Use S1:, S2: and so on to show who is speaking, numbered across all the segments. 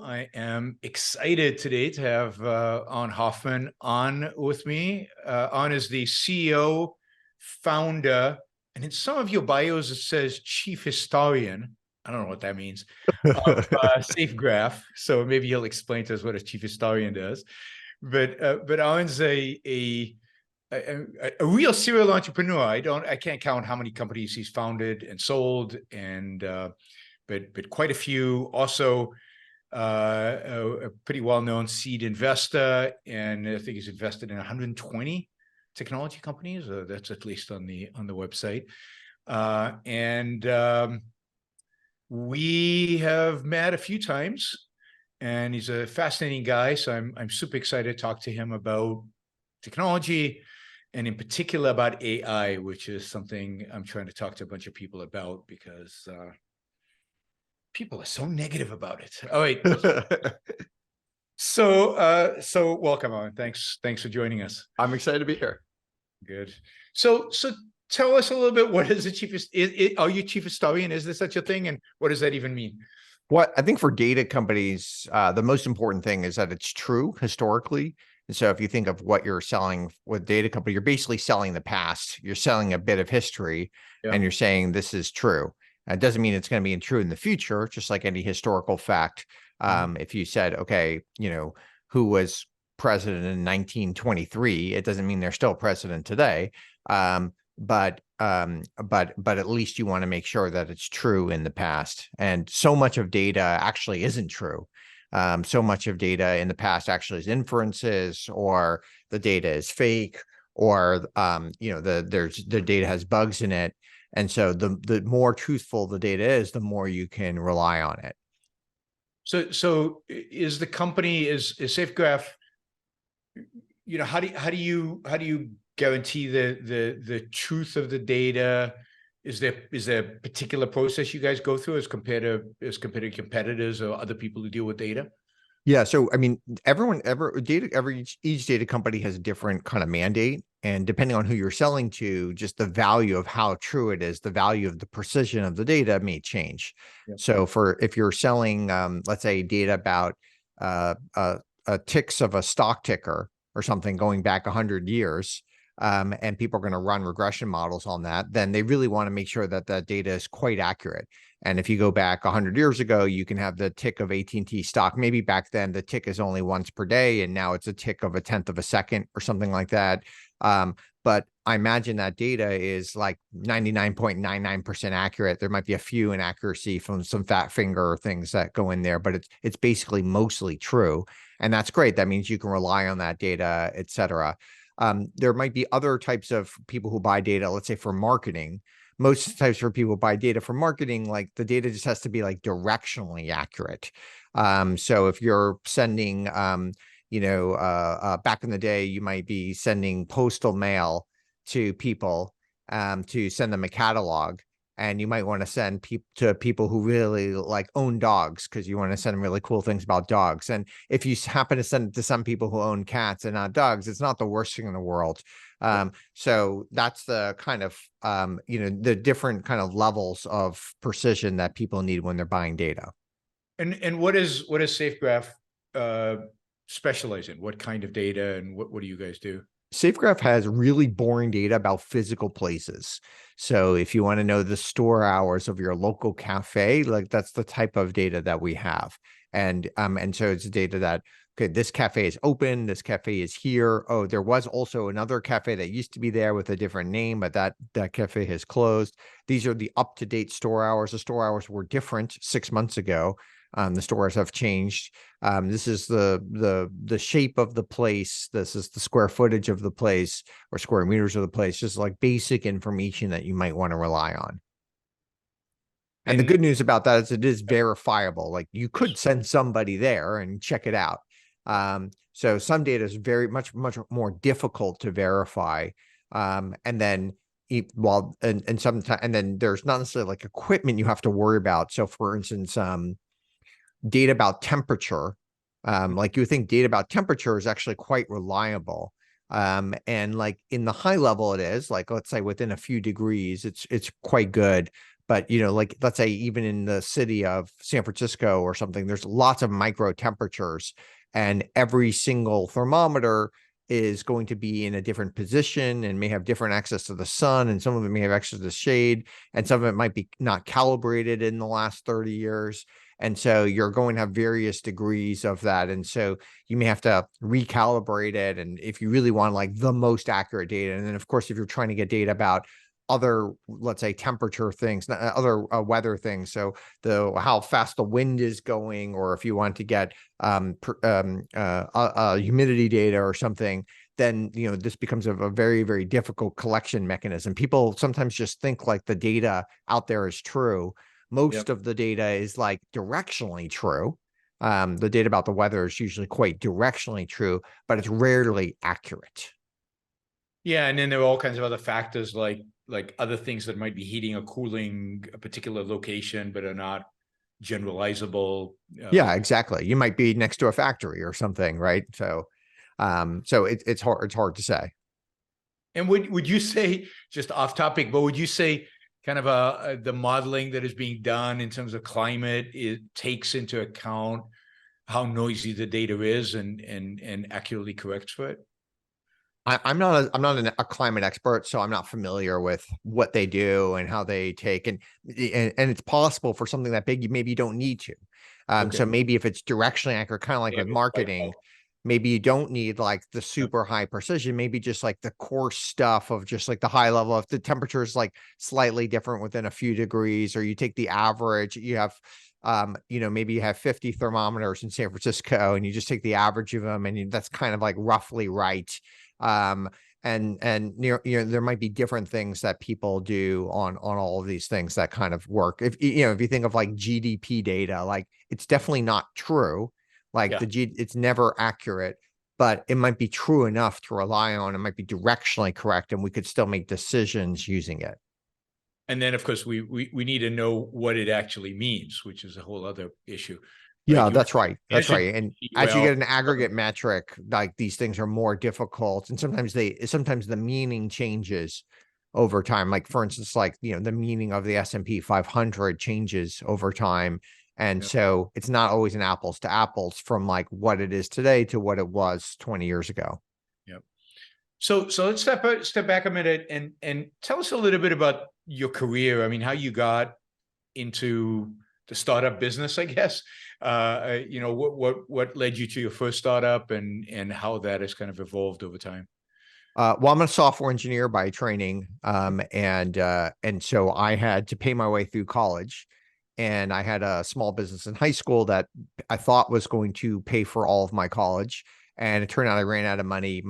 S1: I am excited today to have Auren Hoffman on with me. Auren is the CEO, founder, and in some of your bios it says chief historian. I don't know what that means. Of SafeGraph. So maybe he'll explain to us what a chief historian does. But Auren's a real serial entrepreneur. I can't count how many companies he's founded and sold, and but quite a few. Also, a pretty well-known seed investor, and I think he's invested in 120 technology companies. That's at least on the website. We have met a few times, and he's a fascinating guy. So I'm super excited to talk to him about technology, and in particular about AI, which is something I'm trying to talk to a bunch of people about because people are so negative about it. All right. So welcome on. Thanks for joining us.
S2: I'm excited to be here.
S1: Good. So tell us a little bit, what is the chief? Are you chief historian? Is there such a thing? And what does that even mean?
S2: What I think for data companies, the most important thing is that it's true historically. And so if you think of what you're selling with data company, you're basically selling the past. You're selling a bit of history, and you're saying this is true. It doesn't mean it's going to be true in the future, just like any historical fact. If you said, okay, who was president in 1923, it doesn't mean they're still president today. But at least you want to make sure that it's true in the past. And so much of data actually isn't true. So much of data in the past actually is inferences, or the data is fake, or the data has bugs in it. And so the more truthful the data is, the more you can rely on it.
S1: So is the company is SafeGraph? How do you guarantee the truth of the data? Is there a particular process you guys go through as compared to competitors or other people who deal with data?
S2: Yeah. So, I mean, each data company has a different kind of mandate, and depending on who you're selling to, just the value of how true it is, the value of the precision of the data may change. Yep. So if you're selling, let's say, data about ticks of a stock ticker or something going back 100 years, and people are going to run regression models on that, then they really want to make sure that that data is quite accurate. And if you go back 100 years ago, you can have the tick of AT&T stock. Maybe back then the tick is only once per day, and now it's a tick of 1/10 of a second or something like that. But I imagine that data is like 99.99% accurate. There might be a few inaccuracy from some fat finger things that go in there, but it's basically mostly true. And that's great. That means you can rely on that data, et cetera. There might be other types of people who buy data, let's say for marketing. Most types for people who buy data for marketing, like the data just has to be like directionally accurate. So if you're sending, back in the day, you might be sending postal mail to people to send them a catalog. And you might want to send to people who really like own dogs, because you want to send them really cool things about dogs. And if you happen to send it to some people who own cats and not dogs, it's not the worst thing in the world. So that's the kind of, the different kind of levels of precision that people need when they're buying data.
S1: And what is SafeGraph specialize in? What kind of data, and what do you guys do?
S2: SafeGraph has really boring data about physical places. So if you want to know the store hours of your local cafe, like that's the type of data that we have. And so it's data that, okay, this cafe is open, this cafe is here. Oh, there was also another cafe that used to be there with a different name, but that cafe has closed. These are the up-to-date store hours. The store hours were different 6 months ago. The stores have changed. This is the shape of the place. This is the square footage of the place, or square meters of the place, just like basic information that you might want to rely on. And the good news about that is it is verifiable. Like you could send somebody there and check it out. So some data is very much more difficult to verify. And then then there's not necessarily like equipment you have to worry about. So for instance, data about temperature, like you would think data about temperature is actually quite reliable. And like in the high level, it is like, let's say within a few degrees, it's quite good. But, like, let's say even in the city of San Francisco or something, there's lots of micro temperatures, and every single thermometer is going to be in a different position and may have different access to the sun, and some of it may have access to the shade, and some of it might be not calibrated in the last 30 years. And so you're going to have various degrees of that. And so you may have to recalibrate it. And if you really want like the most accurate data, and then of course, if you're trying to get data about other, let's say, temperature things, other weather things, so how fast the wind is going, or if you want to get humidity data or something, then this becomes a very, very difficult collection mechanism. People sometimes just think like the data out there is true. Most of the data is like directionally true. The data about the weather is usually quite directionally true, but it's rarely accurate.
S1: Yeah, and then there are all kinds of other factors like other things that might be heating or cooling a particular location, but are not generalizable.
S2: Yeah, exactly. You might be next to a factory or something, right? So, it's hard. It's hard to say.
S1: And would you say, just off topic, but would you say kind of the modeling that is being done in terms of climate, it takes into account how noisy the data is and accurately corrects for it?
S2: I'm not a climate expert, so I'm not familiar with what they do and how they take, and it's possible for something that big, maybe you don't need to. So maybe if it's directionally accurate, kind of like with marketing, maybe you don't need like the super high precision, maybe just like the coarse stuff of just like the high level. If the temperature is like slightly different within a few degrees, or you take the average, you have maybe you have 50 thermometers in San Francisco and you just take the average of them, and that's kind of like roughly right. And there might be different things that people do on all of these things that kind of work. If you think of like GDP data, like it's definitely not true. Like it's never accurate, but it might be true enough to rely on. It might be directionally correct, and we could still make decisions using it.
S1: And then, of course, we need to know what it actually means, which is a whole other issue.
S2: Yeah, that's right. That's right. And as you get an aggregate metric, like these things are more difficult, and sometimes the meaning changes over time. Like for instance, like the meaning of the S&P 500 changes over time, and so it's not always an apples to apples from like what it is today to what it was 20 years ago.
S1: Yep. So let's step back a minute and tell us a little bit about your career. I mean, how you got into the startup business, I guess. What led you to your first startup, and how that has kind of evolved over time.
S2: Well, I'm a software engineer by training, and so I had to pay my way through college, and I had a small business in high school that I thought was going to pay for all of my college, and it turned out I ran out of money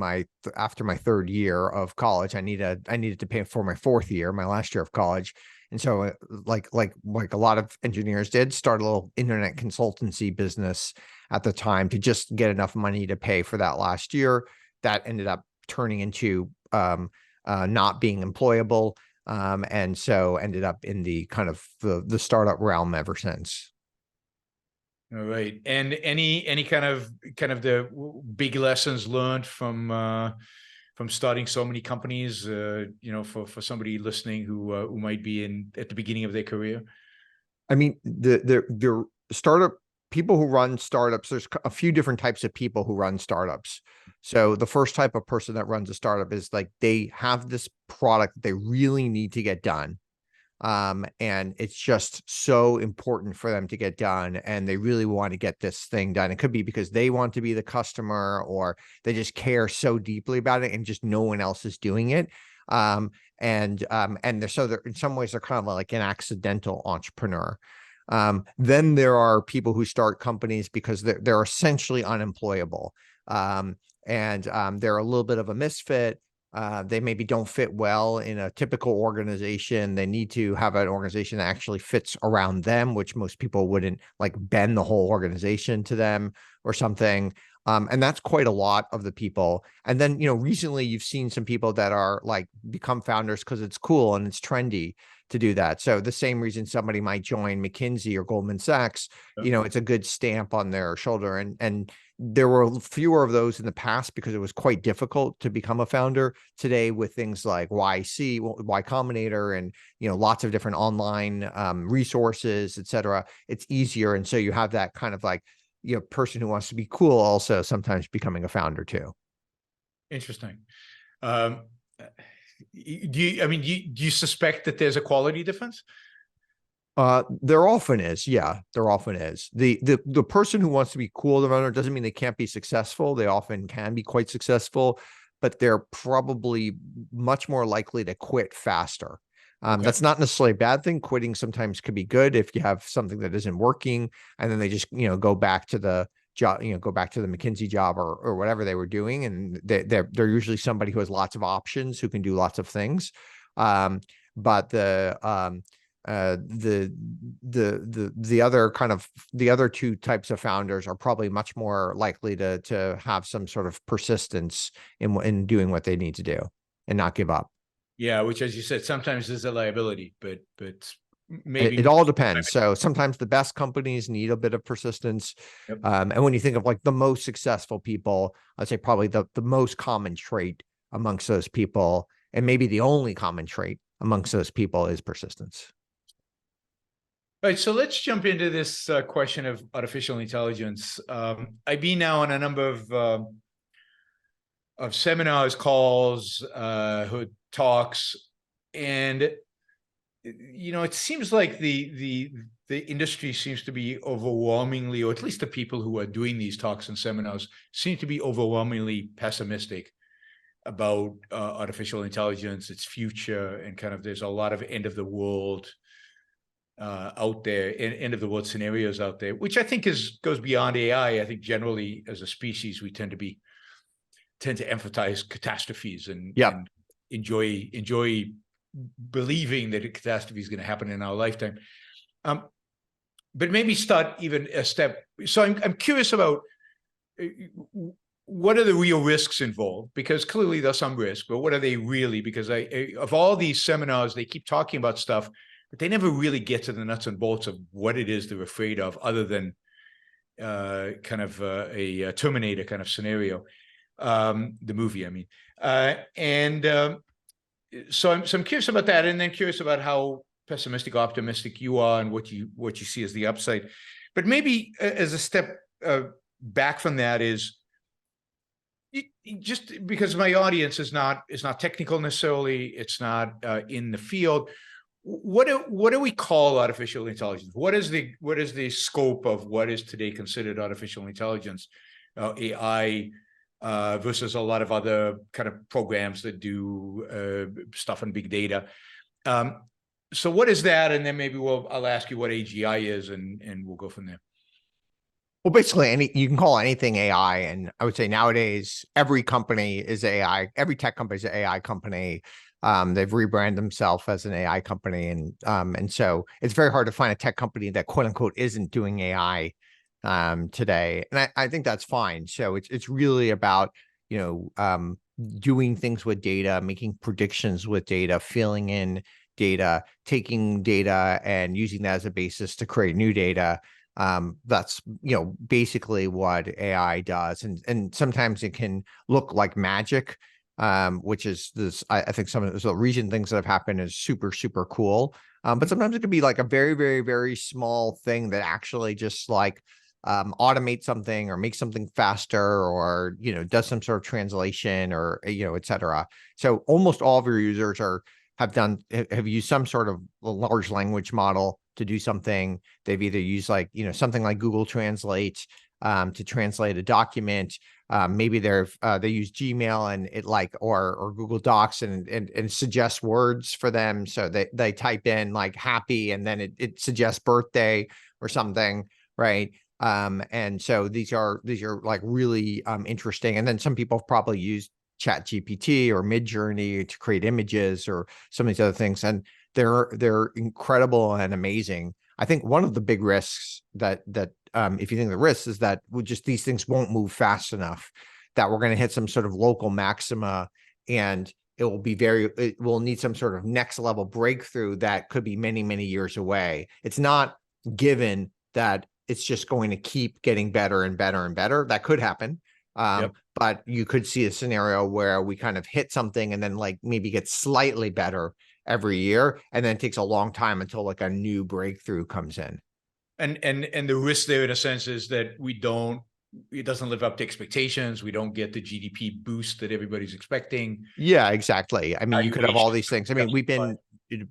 S2: after my third year of college. I needed to pay for my fourth year, my last year of college. And so like a lot of engineers did, start a little internet consultancy business at the time to just get enough money to pay for that last year. That ended up turning into not being employable, and so ended up in the kind of the startup realm ever since.
S1: All right. And any kind of the big lessons learned from starting so many companies, for somebody listening who might be at the beginning of their career?
S2: I mean, the startup people who run startups, there's a few different types of people who run startups. So the first type of person that runs a startup is like they have this product that they really need to get done. And it's just so important for them to get done, and they really want to get this thing done. It could be because they want to be the customer, or they just care so deeply about it and just no one else is doing it. And they're in some ways they're kind of like an accidental entrepreneur. Then there are people who start companies because they're essentially unemployable. They're a little bit of a misfit. They maybe don't fit well in a typical organization. They need to have an organization that actually fits around them, which most people wouldn't like bend the whole organization to them or something. And that's quite a lot of the people. And then, recently you've seen some people that are like become founders because it's cool and it's trendy to do that. So the same reason somebody might join McKinsey or Goldman Sachs, it's a good stamp on their shoulder. And there were fewer of those in the past because it was quite difficult to become a founder. Today, with things like Y Combinator, and lots of different online resources, etc., it's easier. And so you have that kind of like person who wants to be cool also sometimes becoming a founder too.
S1: Interesting. Do you suspect that there's a quality difference?
S2: There often is. Yeah, there often is. The person who wants to be cool, the runner, doesn't mean they can't be successful. They often can be quite successful, but they're probably much more likely to quit faster.
S1: Okay.
S2: That's not necessarily a bad thing. Quitting sometimes could be good if you have something that isn't working, and then they just go back to the job, go back to the McKinsey job or whatever they were doing, and they're usually somebody who has lots of options, who can do lots of things. But the other two types of founders are probably much more likely to have some sort of persistence in doing what they need to do and not give up.
S1: Yeah, which, as you said, sometimes is a liability, but maybe
S2: it all depends. So sometimes the best companies need a bit of persistence.
S1: Yep.
S2: And when you think of like the most successful people, I'd say probably the most common trait amongst those people, and maybe the only common trait amongst those people, is persistence.
S1: All right, so let's jump into this question of artificial intelligence. I've been now on a number of seminars, calls, talks, and it seems like the industry seems to be overwhelmingly, or at least the people who are doing these talks and seminars, seem to be overwhelmingly pessimistic about artificial intelligence, its future, and kind of there's a lot of end of the world out there, end of the world scenarios out there, which I think goes beyond AI. I think generally as a species, we tend to emphasize catastrophes and enjoy believing that a catastrophe is going to happen in our lifetime. But maybe start even a step. So I'm curious about what are the real risks involved? Because clearly there's some risk, but what are they really? Because of all these seminars, they keep talking about stuff, but they never really get to the nuts and bolts of what it is they're afraid of, other than kind of a Terminator kind of scenario, the movie, I mean. So I'm curious about that, and then curious about how pessimistic, optimistic you are, and what you see as the upside. But maybe as a step back from that is, just because my audience is not technical necessarily, it's not in the field. What do we call artificial intelligence? What is the scope of what is today considered artificial intelligence, AI, versus a lot of other kind of programs that do stuff in big data? So what is that? And then maybe I'll ask you what AGI is, and we'll go from there.
S2: Well, basically, you can call anything AI, and I would say nowadays every company is AI. Every tech company is an AI company. They've rebranded themselves as an AI company, and so it's very hard to find a tech company that quote unquote isn't doing AI today, and I think that's fine. So it's really about doing things with data, making predictions with data, filling in data, taking data and using that as a basis to create new data. That's basically what AI does, and sometimes it can look like magic, which is this. I think some of the recent things that have happened is super cool, but sometimes it could be like a very very small thing that actually just like automate something or make something faster, or does some sort of translation, or etc. So almost all of your users have used some sort of large language model to do something. They've either used something like Google Translate to translate a document. Maybe they use Gmail and it or Google Docs and suggests words for them. So they type in like happy, and then it suggests birthday or something, right? And so these are like really interesting. And then some people have probably used ChatGPT or Midjourney to create images or some of these other things, and they're incredible and amazing. I think one of the big risks that if you think the risks is that these things won't move fast enough, that we're going to hit some sort of local maxima, and it will need some sort of next level breakthrough that could be many years away. It's not given that it's just going to keep getting better and better and better. That could happen.
S1: Yep.
S2: But you could see a scenario where we kind of hit something and then like maybe get slightly better every year, and then it takes a long time until like a new breakthrough comes in.
S1: And the risk there, in a sense, is that it doesn't live up to expectations. We don't get the GDP boost that everybody's expecting.
S2: Yeah, exactly. I mean, you could have all
S1: Valuations
S2: these things. I mean, we've been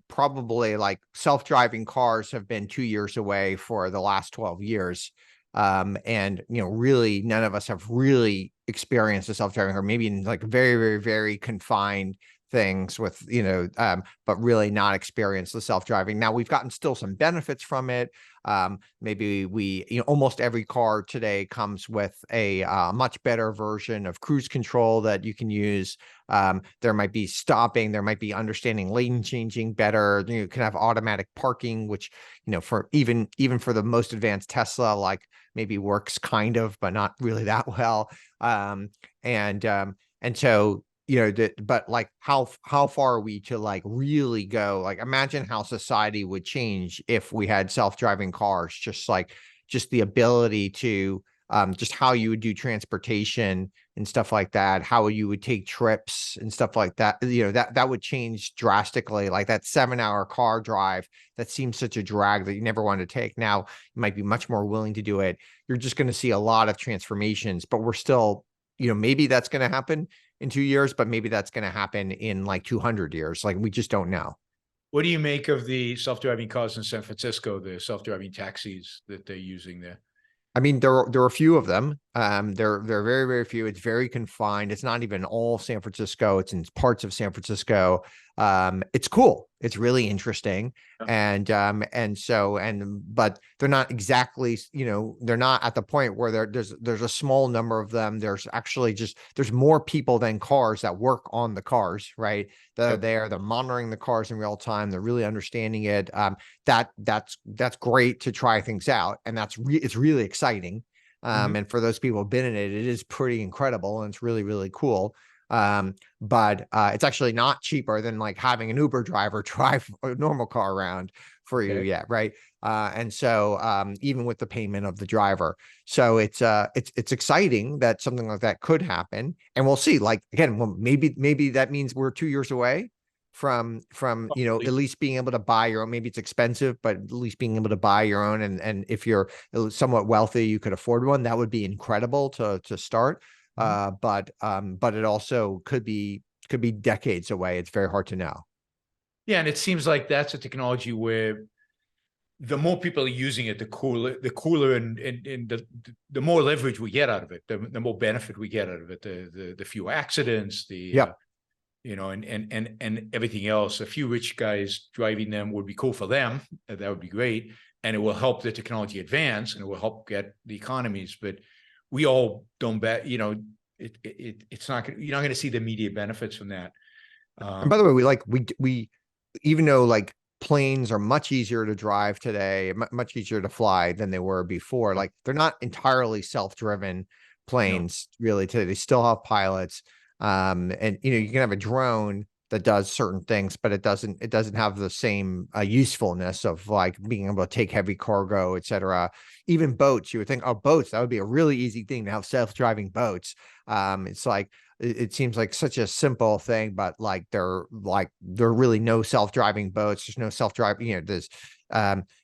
S2: probably like self-driving cars have been 2 years away for the last 12 years. And really none of us have really experienced a self-driving car, maybe in like very, very, very confined things with, but really not experienced the self-driving. Now we've gotten still some benefits from it. Maybe almost every car today comes with a much better version of cruise control that you can use. There might be stopping, there might be understanding lane changing better. You can have automatic parking, which, for even for the most advanced Tesla, like maybe works kind of, but not really that well. And so, but like how far are we to like really go? Like imagine how society would change if we had self-driving cars, just the ability to just how you would do transportation and stuff like that, how you would take trips and stuff like that. That would change drastically. Like that 7-hour car drive that seems such a drag that you never wanted to take. Now you might be much more willing to do it. You're just going to see a lot of transformations, but we're still, maybe that's going to happen in 2 years, but maybe that's going to happen in like 200 years. Like we just don't know.
S1: What do you make of the self-driving cars in San Francisco, the self-driving taxis that they're using there?
S2: I mean, there are a few of them. They're very, very few. It's very confined. It's not even all San Francisco. It's in parts of San Francisco. It's cool. It's really interesting. But they're not exactly, they're not at the point where there's a small number of them. There's actually there's more people than cars that work on the cars, right? They're there, they're monitoring the cars in real time. They're really understanding it. That's great to try things out. And it's really exciting. And for those people who've been in it, it is pretty incredible. And it's really, really cool. But it's actually not cheaper than like having an Uber driver drive a normal car around for you. Yeah. Right. And so even with the payment of the driver, so it's exciting that something like that could happen, and we'll see. Like again, well, maybe that means we're 2 years away from at least being able to buy your own. Maybe it's expensive, but at least being able to buy your own, and if you're somewhat wealthy, you could afford one. That would be incredible to start. But it also could be decades away. It's very hard to know.
S1: Yeah, and it seems like that's a technology where the more people are using it, the cooler and the more leverage we get out of it, the more benefit we get out of it, the fewer accidents, and everything else. A few rich guys driving them would be cool for them. That would be great. And it will help the technology advance, and it will help get the economies. But we all don't bet, it's not, you're not going to see the immediate benefits from that.
S2: And by the way, we even though like planes are much easier to drive today, much easier to fly than they were before, like they're not entirely self-driven planes really today. They still have pilots. And you can have a drone that does certain things, but it doesn't have the same usefulness of like being able to take heavy cargo, etc. Even boats, you would think, oh, boats, that would be a really easy thing to have self-driving boats. It's like, it seems like such a simple thing, but like there really no self-driving boats. There's no self-driving, there's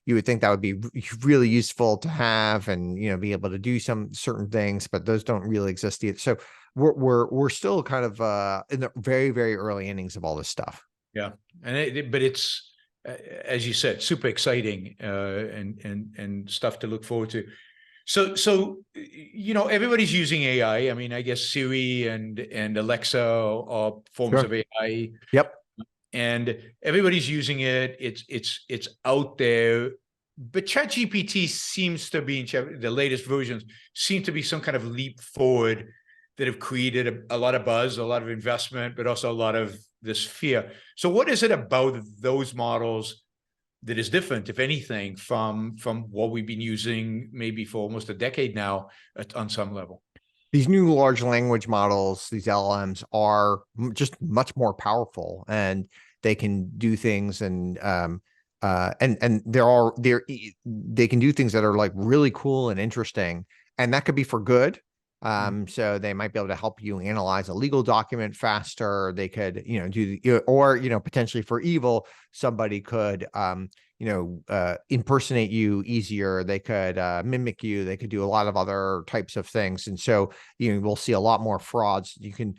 S2: you would think that would be really useful to have, and be able to do some certain things, but those don't really exist yet. So we're still kind of in the very, very early innings of all this stuff.
S1: Yeah, but it's as you said, super exciting and stuff to look forward to. So everybody's using AI. I mean, I guess Siri and Alexa are forms of AI.
S2: Yep.
S1: And everybody's using it. It's out there. But ChatGPT seems to be, the latest versions seem to be some kind of leap forward that have created a lot of buzz, a lot of investment, but also a lot of this fear. So what is it about those models that is different, if anything, from what we've been using maybe for almost a decade now on some level?
S2: These new large language models, these LLMs, are just much more powerful, and they can do things and and they can do things that are like really cool and interesting, and that could be for good. So they might be able to help you analyze a legal document faster. They could, or potentially for evil, somebody could impersonate you easier. They could mimic you. They could do a lot of other types of things, and so we'll see a lot more frauds. You can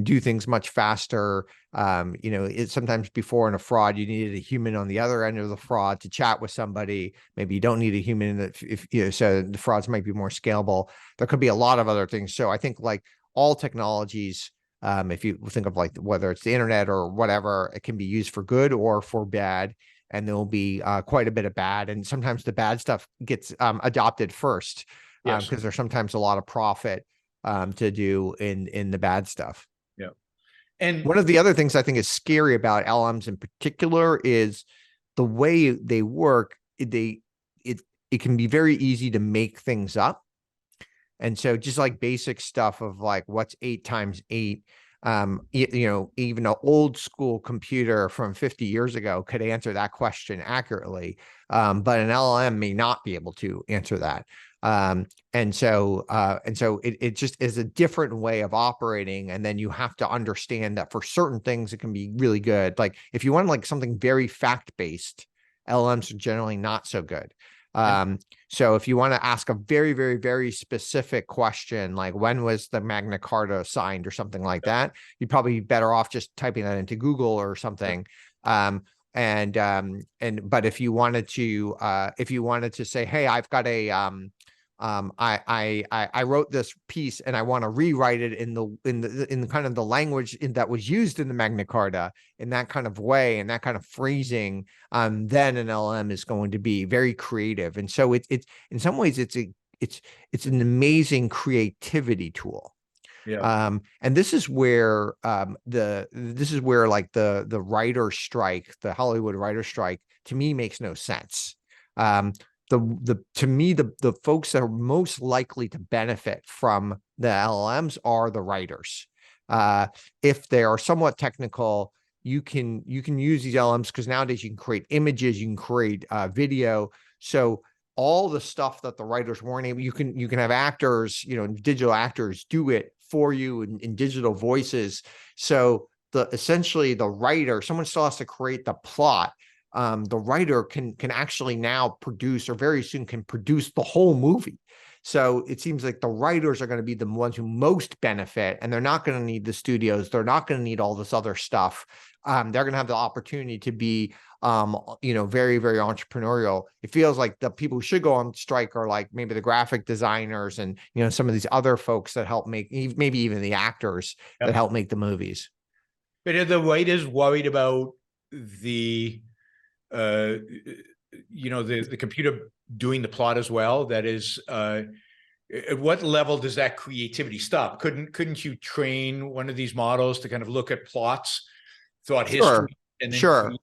S2: do things much faster. It's sometimes before in a fraud, you needed a human on the other end of the fraud to chat with somebody. Maybe you don't need a human so the frauds might be more scalable. There could be a lot of other things. So I think like all technologies, if you think of like whether it's the internet or whatever, it can be used for good or for bad. And there will be quite a bit of bad. And sometimes the bad stuff gets adopted first because there's sometimes a lot of profit to do in the bad stuff.
S1: Yeah. And
S2: one of the other things I think is scary about LMs in particular is the way they work. It can be very easy to make things up. And so just like basic stuff of like, what's 8 times 8, even an old school computer from 50 years ago could answer that question accurately. But an LLM may not be able to answer that. And so it just is a different way of operating. And then you have to understand that for certain things, it can be really good. Like if you want like something very fact-based, LLMs are generally not so good. So if you want to ask a very, very, very specific question, like when was the Magna Carta signed or something like that, you'd probably be better off just typing that into Google or something. But if you wanted to say, hey, I've got a I wrote this piece and I want to rewrite it in the kind of the language that was used in the Magna Carta in that kind of way and that kind of phrasing, then an LM is going to be very creative. And so it's in some ways it's an amazing creativity tool.
S1: yeah.
S2: And this is where like the writer strike, the Hollywood writer strike, to me makes no sense. To me, the folks that are most likely to benefit from the LLMs are the writers. If they are somewhat technical, you can use these LLMs because nowadays you can create images, you can create video. So all the stuff that the writers weren't able, you can have actors, digital actors do it for you in digital voices. So essentially the writer, someone still has to create the plot. The writer can actually now produce, or very soon can produce, the whole movie. So it seems like the writers are going to be the ones who most benefit, and they're not going to need the studios. They're not going to need all this other stuff. They're going to have the opportunity to be, very, very entrepreneurial. It feels like the people who should go on strike are like maybe the graphic designers and, some of these other folks that help make, maybe even the actors that help make the movies.
S1: But are the writers worried about the the computer doing the plot as well? That is, at what level does that creativity stop? Couldn't you train one of these models to kind of look at plots throughout history and then
S2: create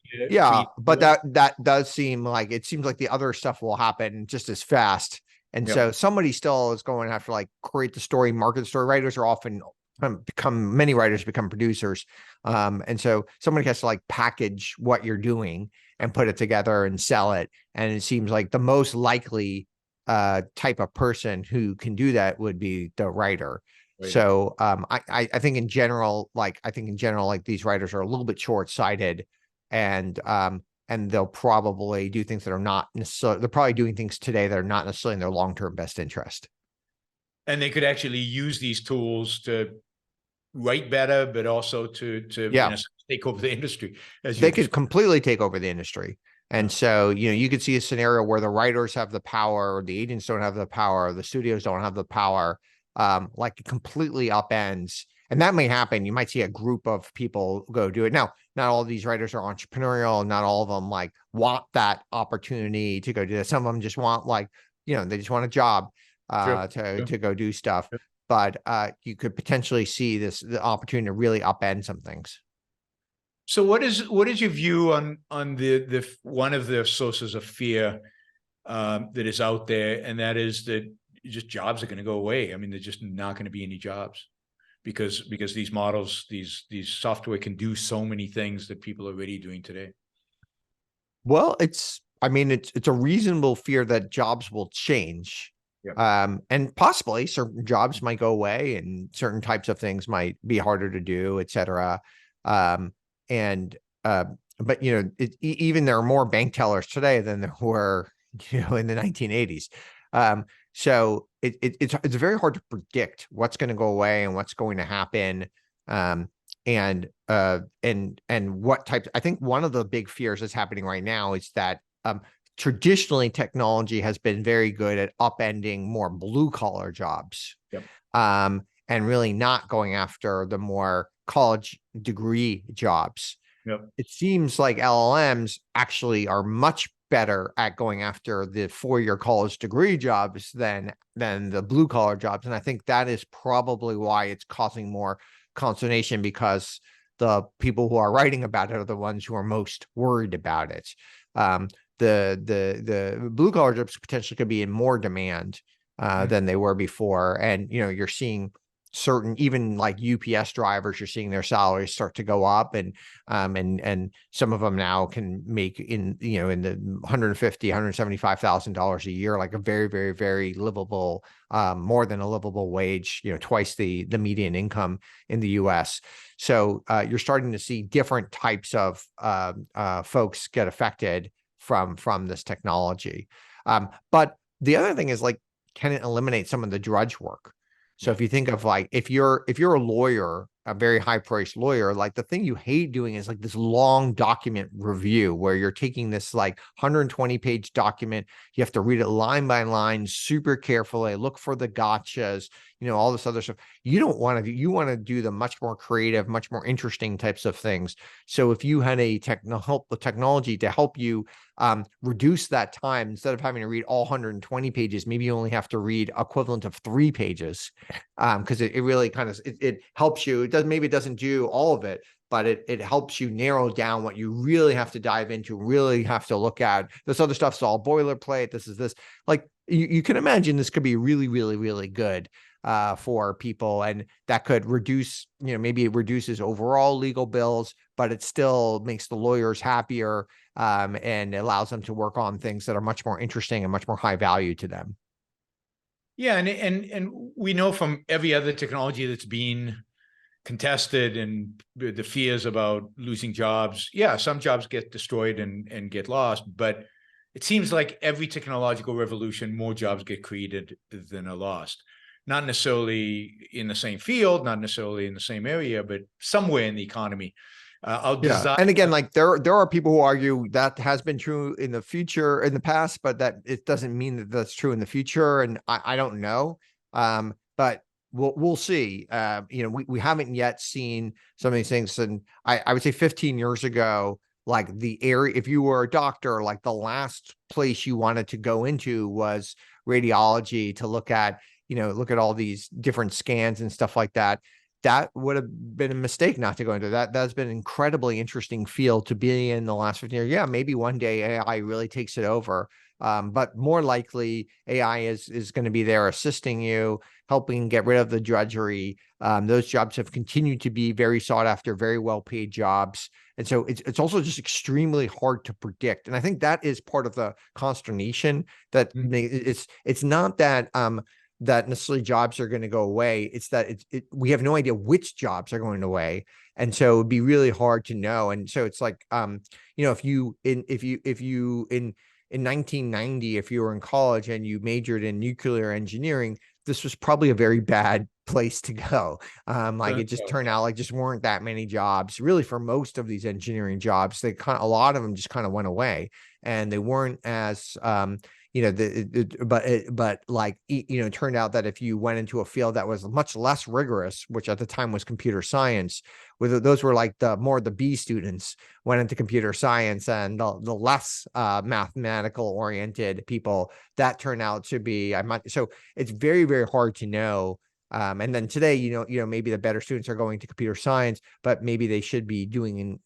S2: but that does seem like the other stuff will happen just as fast. And so somebody still is going to have to like create the story, market the story. Writers are often many writers become producers. And so somebody has to like package what you're doing and put it together and sell it. And it seems like the most likely type of person who can do that would be the writer. Right. So I think in general, like these writers are a little bit short-sighted, and they'll probably do things that are not necessarily, they're probably doing things today that are not necessarily in their long-term best interest. And
S1: they could actually use these tools to write better, but also to take over the industry.
S2: They could completely take over the industry. And so, you could see a scenario where the writers have the power, or the agents don't have the power, or the studios don't have the power, like it completely upends. And that may happen. You might see a group of people go do it. Now, not all of these writers are entrepreneurial. Not all of them like want that opportunity to go do that. Some of them just want they just want a job to go do stuff. Sure. But you could potentially see the opportunity to really upend some things.
S1: So what is your view on the one of the sources of fear that is out there, and that is that just jobs are going to go away? I mean, there's just not going to be any jobs because these models, these software can do so many things that people are already doing today.
S2: Well, I mean, it's a reasonable fear that jobs will change.
S1: Yeah.
S2: And possibly certain jobs might go away and certain types of things might be harder to do, et cetera. Um, and, but even there are more bank tellers today than there were, in the 1980s. So it's very hard to predict what's going to go away and what's going to happen. And what types. I think one of the big fears that's happening right now is that traditionally technology has been very good at upending more blue collar jobs.
S1: Yep.
S2: And really not going after the more college degree jobs.
S1: Yep.
S2: It seems like LLMs actually are much better at going after the 4-year college degree jobs than the blue collar jobs. And I think that is probably why it's causing more consternation, because the people who are writing about it are the ones who are most worried about it. The blue collar jobs potentially could be in more demand than they were before. And, you're seeing certain, even like UPS drivers, you're seeing their salaries start to go up, and some of them now can make in the $150,000-$175,000 a year, like a very, very, very livable, more than a livable wage, twice the median income in the US. So you're starting to see different types of folks get affected from this technology. But the other thing is, like, can it eliminate some of the drudge work? So if you think of, like, if you're a lawyer, a very high priced lawyer, like, the thing you hate doing is like this long document review where you're taking this like 120-page document. You have to read it line by line, super carefully, look for the gotchas, all this other stuff. You don't want to do, you want to do the much more creative, much more interesting types of things. So if you had the technology to help you reduce that time, instead of having to read all 120 pages, maybe you only have to read equivalent of 3 pages, because it really kind of, it helps you. Maybe it doesn't do all of it, but it helps you narrow down what you really have to dive into, really have to look at. This other stuff's all boilerplate. This is this. Like, you can imagine this could be really, really, really good for people, and that could reduce, maybe it reduces overall legal bills, but it still makes the lawyers happier, and allows them to work on things that are much more interesting and much more high value to them.
S1: Yeah, and we know from every other technology that's been contested and the fears about losing jobs. Yeah, some jobs get destroyed and get lost, but it seems like every technological revolution, more jobs get created than are lost. Not necessarily in the same field, not necessarily in the same area, but somewhere in the economy.
S2: And again, like, there are people who argue that has been true in the past, but that it doesn't mean that that's true in the future. And I don't know. But we'll see. We haven't yet seen some of these things. And I would say 15 years ago, like, the area, if you were a doctor, like, the last place you wanted to go into was radiology, to look at all these different scans and stuff like that. That would have been a mistake not to go into that. That's been an incredibly interesting field to be in the last 15 years. Yeah, maybe one day AI really takes it over. But more likely AI is going to be there assisting you, helping get rid of the drudgery. Those jobs have continued to be very sought after, very well paid jobs. And so it's also just extremely hard to predict. And I think that is part of the consternation, that it's not that that necessarily jobs are going to go away. It's that we have no idea which jobs are going away. And so it'd be really hard to know. And so it's like, if you in 1990, if you were in college and you majored in nuclear engineering, this was probably a very bad place to go. It just turned out like just weren't that many jobs really for most of these engineering jobs. A lot of them just kind of went away, and they weren't as, it turned out that if you went into a field that was much less rigorous, which at the time was computer science, those were like the B students went into computer science, and the less mathematical oriented people, that turned out to be, so it's very, very hard to know. And then today, maybe the better students are going to computer science, but maybe they should be doing,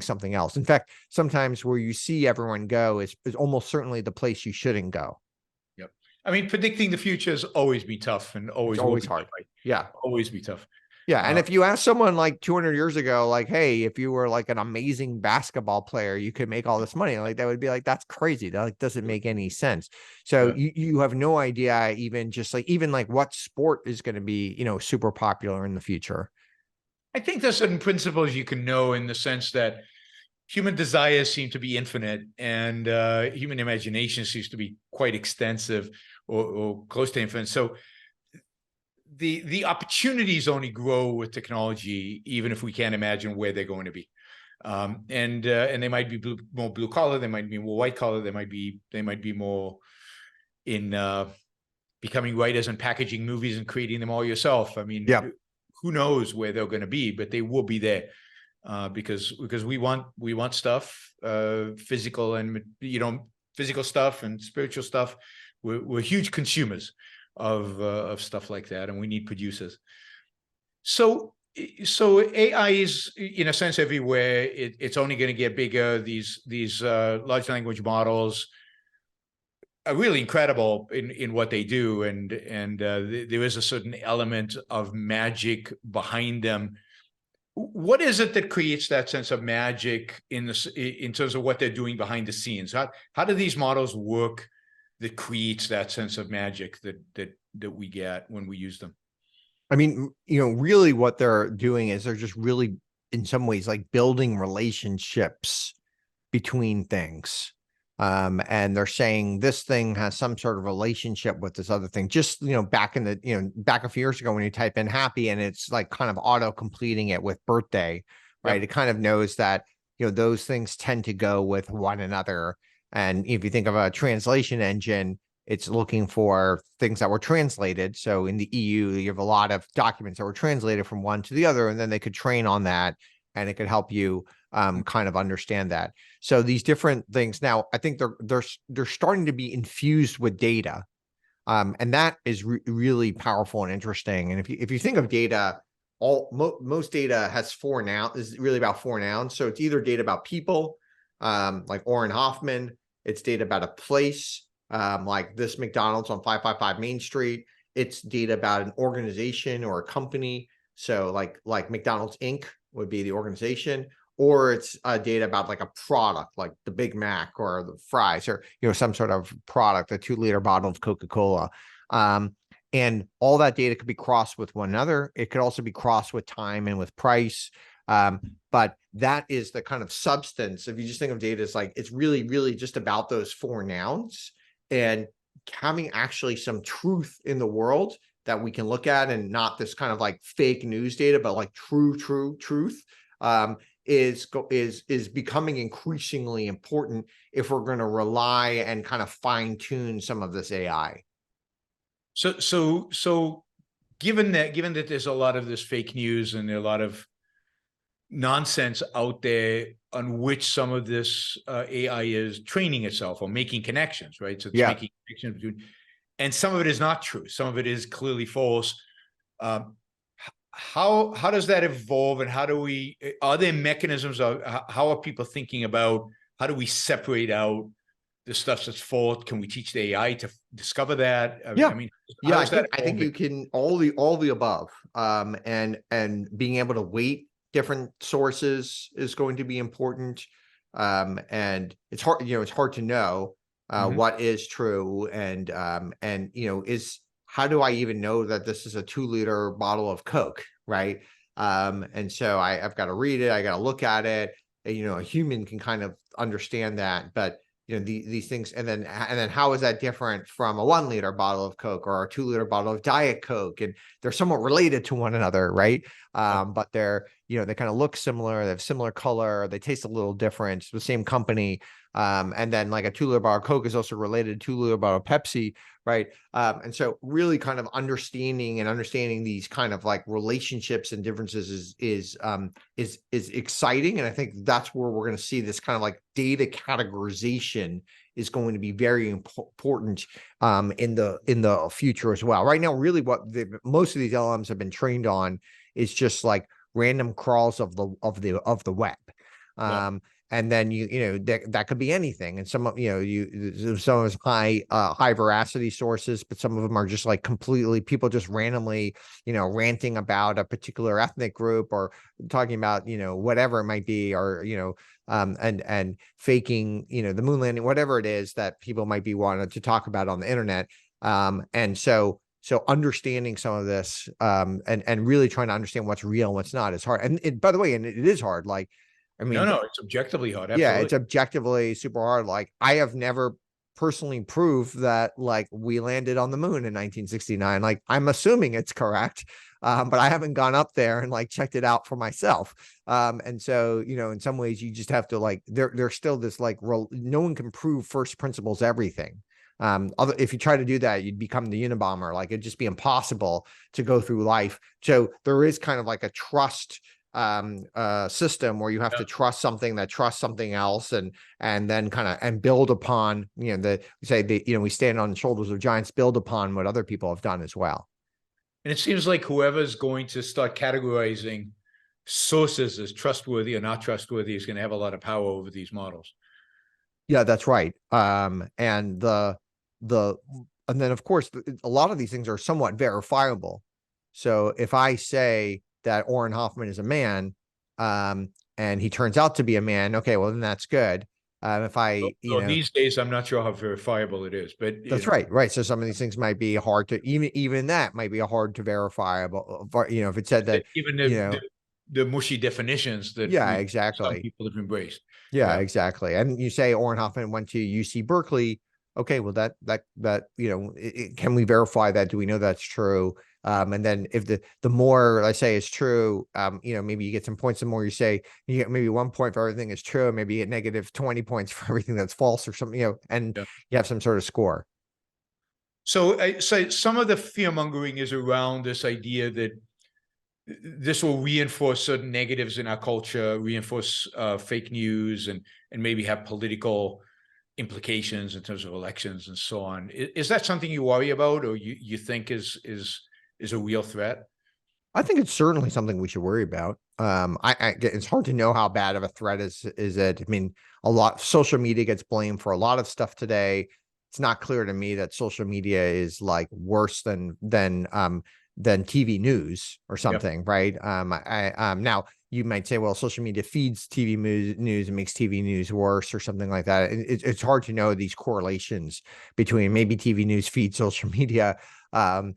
S2: something else. In fact, sometimes where you see everyone go is almost certainly the place you shouldn't go.
S1: Yep. Predicting the future has always been tough, and always
S2: hard.
S1: Right?
S2: Yeah.
S1: Always be tough.
S2: Yeah, and if you ask someone like 200 years ago, like, hey, if you were like an amazing basketball player, you could make all this money. Like, that would be like, that's crazy. That like doesn't make any sense. So
S1: Yeah.
S2: you have no idea even just like even like what sport is going to be, super popular in the future.
S1: I think there's certain principles you can know in the sense that human desires seem to be infinite, and human imagination seems to be quite extensive or close to infinite. So the opportunities only grow with technology, even if we can't imagine where they're going to be. And they might be more blue collar, they might be more white collar, they might be more in becoming writers and packaging movies and creating them all yourself. I mean,
S2: Yeah.
S1: who knows where they're going to be, but they will be there. Because we want stuff, physical and physical stuff and spiritual stuff. We're huge consumers of stuff like that, and we need producers. So AI is in a sense everywhere. It's only going to get bigger. These large language models are really incredible in what they do, and there is a certain element of magic behind them. What is it that creates that sense of magic in terms of what they're doing behind the scenes? How do these models work that creates that sense of magic that we get when we use them?
S2: I mean, really what they're doing is they're just really, in some ways, like building relationships between things. And they're saying this thing has some sort of relationship with this other thing. Just, back a few years ago when you type in happy and it's like kind of auto completing it with birthday, right?
S1: Yep.
S2: It kind of knows that, those things tend to go with one another. And if you think of a translation engine, it's looking for things that were translated. So in the EU, you have a lot of documents that were translated from one to the other, and then they could train on that and it could help you kind of understand that. So these different things now, I think they're starting to be infused with data, and that is really powerful and interesting. And if you think of data, most data has four nouns. Is really about four nouns. So it's either data about people, like Auren Hoffman. It's data about a place, like this McDonald's on 555 Main Street. It's data about an organization or a company. So like McDonald's Inc. would be the organization, or it's data about like a product, like the Big Mac or the fries, or some sort of product, a 2-liter bottle of Coca-Cola. And all that data could be crossed with one another. It could also be crossed with time and with price. But that is the kind of substance. If you just think of data as like, it's really, really just about those four nouns and having actually some truth in the world that we can look at, and not this kind of like fake news data, but like true truth, is becoming increasingly important if we're going to rely and kind of fine tune some of this AI.
S1: So given that there's a lot of this fake news and a lot of nonsense out there on which some of this AI is training itself or making connections, right? So it's making connections between, and some of it is not true. Some of it is clearly false. How does that evolve, and are there mechanisms of how are people thinking about how do we separate out the stuff that's false? Can we teach the AI to discover that?
S2: Yeah.
S1: I mean,
S2: I think you can all the above. And being able to weight different sources is going to be important. And it's hard, it's hard to know what is true, and is how do I even know that this is a 2-liter bottle of Coke, right? And so I've got to read it, I got to look at it. And, a human can kind of understand that, but these things, and then how is that different from a 1-liter bottle of Coke or a 2-liter bottle of Diet Coke? And they're somewhat related to one another, right? But they're, they kind of look similar, they have similar color, they taste a little different, the same company. And then like a 2-liter bottle of Coke is also related to 2-liter bottle of Pepsi, right? And so really kind of understanding these kind of like relationships and differences is exciting. And I think that's where we're going to see this kind of like data categorization is going to be very important in the future as well. Right now, really what most of these LLMs have been trained on is just like random crawls of the web. And then that could be anything. And some of some of it's high veracity sources, but some of them are just like completely people just randomly ranting about a particular ethnic group, or talking about whatever it might be, or and faking the moon landing, whatever it is that people might be wanting to talk about on the internet. And so understanding some of this, and really trying to understand what's real and what's not is hard. And by the way, and it is hard. Like, I mean,
S1: No, it's objectively hard.
S2: yeah, it's
S1: Absolutely.
S2: objectively super hard. Like, I have never personally proved that like we landed on the moon in 1969. Like, I'm assuming it's correct. But I haven't gone up there and like checked it out for myself. And so, in some ways you just have to like, there's still this like, no one can prove first principles everything. If you try to do that, you'd become the Unabomber. Like, it'd just be impossible to go through life. So there is kind of like a trust system where you have to trust something that trusts something else, and then kind of and build upon we stand on the shoulders of giants, build upon what other people have done as well.
S1: And it seems like whoever's going to start categorizing sources as trustworthy or not trustworthy is going to have a lot of power over these models.
S2: Yeah, that's right. And then of course a lot of these things are somewhat verifiable. So if I say that Auren Hoffman is a man, and he turns out to be a man, okay, well then that's good. If I,
S1: these days, I'm not sure how verifiable it is, but
S2: that's right. Right. So some of these things might be hard to even that might be hard to verifiable. If it said that,
S1: even the mushy definitions that
S2: yeah,
S1: some
S2: exactly.
S1: people have embraced.
S2: Yeah, exactly. And you say Auren Hoffman went to UC Berkeley. Okay, well that can we verify that? Do we know that's true? And then if the more I say is true, maybe you get some points. The more you say, you get maybe 1 point for everything is true, maybe you get negative 20 points for everything that's false or something, and you have some sort of score.
S1: So some of the fear mongering is around this idea that this will reinforce certain negatives in our culture, reinforce fake news, and maybe have political implications in terms of elections and so on. Is that something you worry about, or you think is a real threat?
S2: I think it's certainly something we should worry about. It's hard to know how bad of a threat is it. I mean, social media gets blamed for a lot of stuff today. It's not clear to me that social media is like worse than TV news or something, right? Now you might say, well, social media feeds TV news and makes TV news worse or something like that. It's hard to know these correlations between maybe TV news feeds social media, and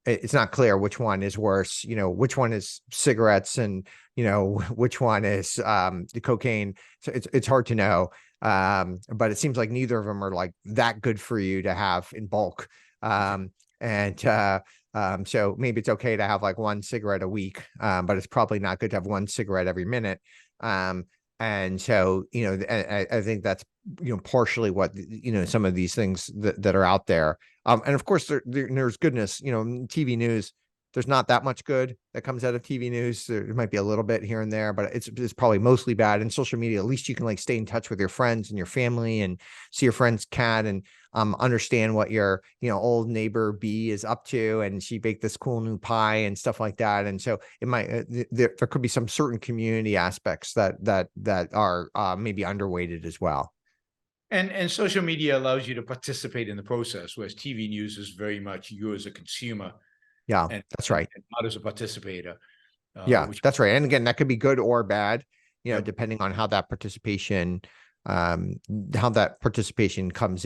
S2: it's not clear which one is worse, which one is cigarettes and, which one is the cocaine. So it's hard to know. But it seems like neither of them are like that good for you to have in bulk. So maybe it's okay to have like one cigarette a week, but it's probably not good to have one cigarette every minute. And so, I think that's, partially what, some of these things that are out there. And of course there's goodness, TV news, there's not that much good that comes out of TV news. There might be a little bit here and there, but it's probably mostly bad. And social media, at least you can like stay in touch with your friends and your family and see your friend's cat and understand what your old neighbor B is up to, and she baked this cool new pie and stuff like that. And so it might there could be some certain community aspects that are maybe underweighted as well.
S1: And social media allows you to participate in the process, whereas TV news is very much you as a consumer.
S2: Yeah, that's right.
S1: And not as a participator.
S2: Yeah, that's right. And again, that could be good or bad, depending on how that participation comes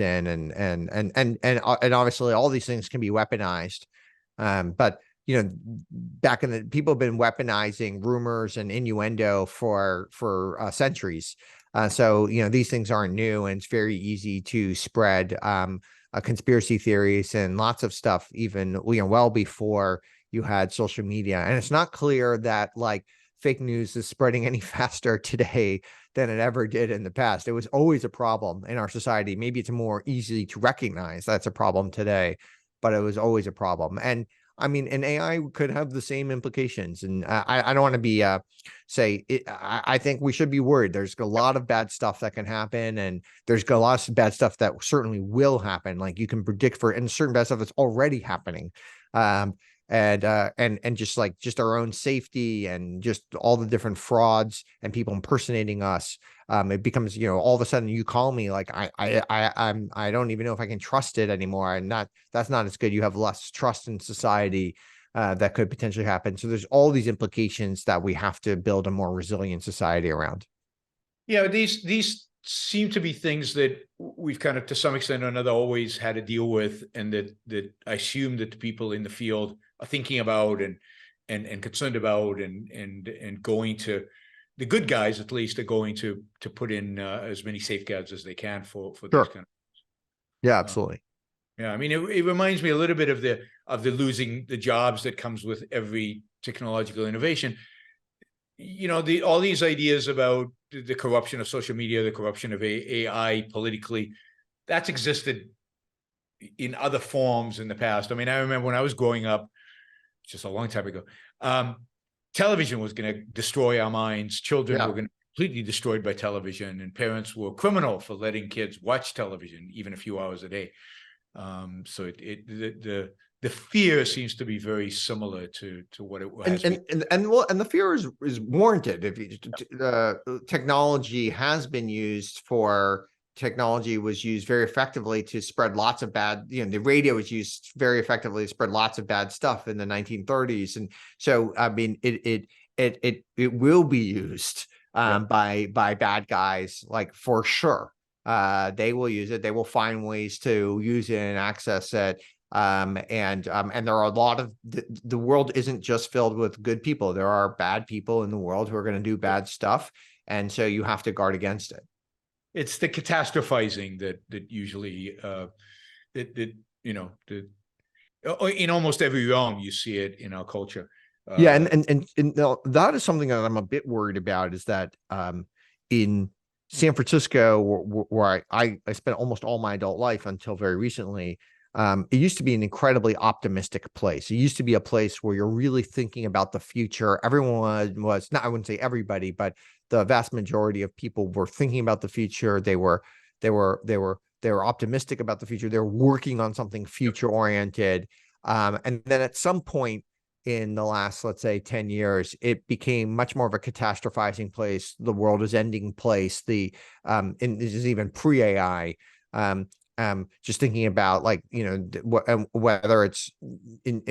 S2: in, and obviously all these things can be weaponized. But back in the people have been weaponizing rumors and innuendo for centuries. So these things aren't new, and it's very easy to spread conspiracy theories and lots of stuff, even well before you had social media. And it's not clear that like fake news is spreading any faster today than it ever did in the past. It was always a problem in our society. Maybe it's more easy to recognize that's a problem today, but it was always a problem. And I mean, an AI could have the same implications. And I don't want to be I think we should be worried. There's a lot of bad stuff that can happen, and there's a lot of bad stuff that certainly will happen. Like you can predict and certain bad stuff that's already happening. and just our own safety and just all the different frauds and people impersonating us. It becomes, all of a sudden you call me like I don't even know if I can trust it anymore, and that's not as good. You have less trust in society. That could potentially happen. So there's all these implications that we have to build a more resilient society around.
S1: Yeah, these seem to be things that we've kind of, to some extent or another, always had to deal with, and that I assume that the people in the field are thinking about and concerned about, and going to, the good guys at least, are going to put in as many safeguards as they can for
S2: Sure.
S1: these kind of.
S2: Yeah, absolutely.
S1: Yeah, I mean, it reminds me a little bit of the losing the jobs that comes with every technological innovation. All these ideas about the corruption of social media, the corruption of AI politically, that's existed in other forms in the past. I mean, I remember when I was growing up, just a long time ago, television was going to destroy our minds. Children were going to be completely destroyed by television, and parents were criminal for letting kids watch television even a few hours a day. So the fear seems to be very similar to what it has been.
S2: And the fear is warranted. If technology has been used for, technology was used very effectively to spread lots of bad, the radio was used very effectively to spread lots of bad stuff in the 1930s. And so, I mean, it will be used by bad guys, like, for sure. They will use it. They will find ways to use it and access it. And there are a lot of, the world isn't just filled with good people. There are bad people in the world who are going to do bad stuff. And so you have to guard against it.
S1: It's the catastrophizing that usually, in almost every realm, you see it in our culture.
S2: Yeah. And that is something that I'm a bit worried about, is that, in San Francisco, where I spent almost all my adult life until very recently, it used to be an incredibly optimistic place. It used to be a place where you're really thinking about the future. Everyone was, not, I wouldn't say everybody, but the vast majority of people were thinking about the future. They were optimistic about the future. They were working on something future oriented. And then at some point in the last, let's say, 10 years, it became much more of a catastrophizing place. The world is ending place. And this is even pre-AI. Just thinking about, like, whether it's and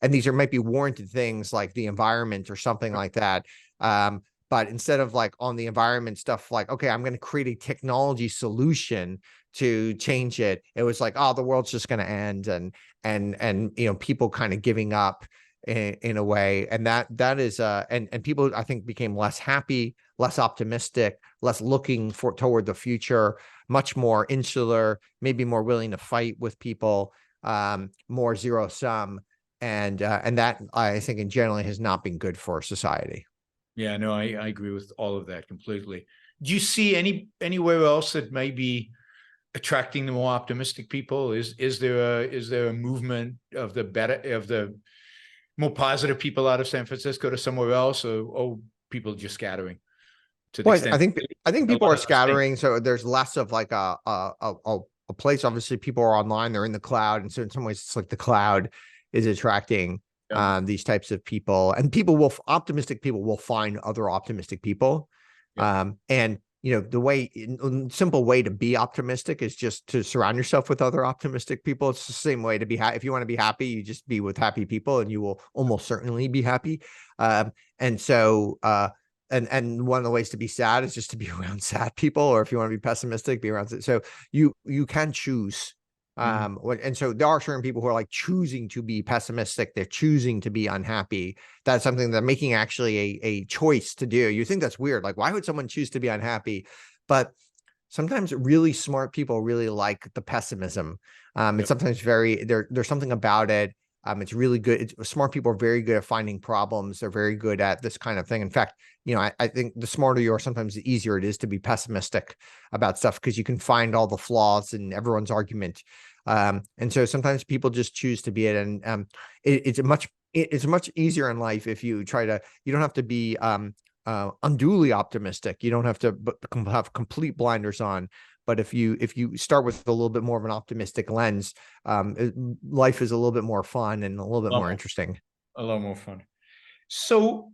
S2: these might be warranted things like the environment or something like that. But instead of, like, on the environment stuff, like, okay, I'm going to create a technology solution to change it, it was like, oh, the world's just going to end, and people kind of giving up in a way. And that is and people, I think, became less happy, less optimistic, less looking toward the future, much more insular, maybe more willing to fight with people, more zero sum, and that, I think, in general, has not been good for society.
S1: Yeah, no, I agree with all of that completely. Do you see anywhere else that may be attracting the more optimistic people? Is there a movement of the more positive people out of San Francisco to somewhere else, or people just scattering? To the extent,
S2: I think people are scattering, so there's less of, like, a place. Obviously, people are online, they're in the cloud, and so in some ways, it's like the cloud is attracting these types of people, and optimistic people will find other optimistic people. And the simple way to be optimistic is just to surround yourself with other optimistic people. It's the same way to be happy. If you want to be happy, you just be with happy people, and you will almost certainly be happy. And so, and one of the ways to be sad is just to be around sad people, or if you want to be pessimistic, be around. So you can choose. And so there are certain people who are, like, choosing to be pessimistic. They're choosing to be unhappy. That's something they're making actually a choice to do. You think that's weird. Like, why would someone choose to be unhappy? But sometimes really smart people really like the pessimism. It's sometimes there's something about it. It's really good. Smart people are very good at finding problems. They're very good at this kind of thing. In fact, I think the smarter you are, sometimes the easier it is to be pessimistic about stuff, because you can find all the flaws in everyone's argument. And so sometimes people just choose to be it. And it's much easier in life if you you don't have to be unduly optimistic. You don't have to have complete blinders on, But if you start with a little bit more of an optimistic lens, life is a little bit more fun and a little bit more interesting.
S1: A lot more fun. So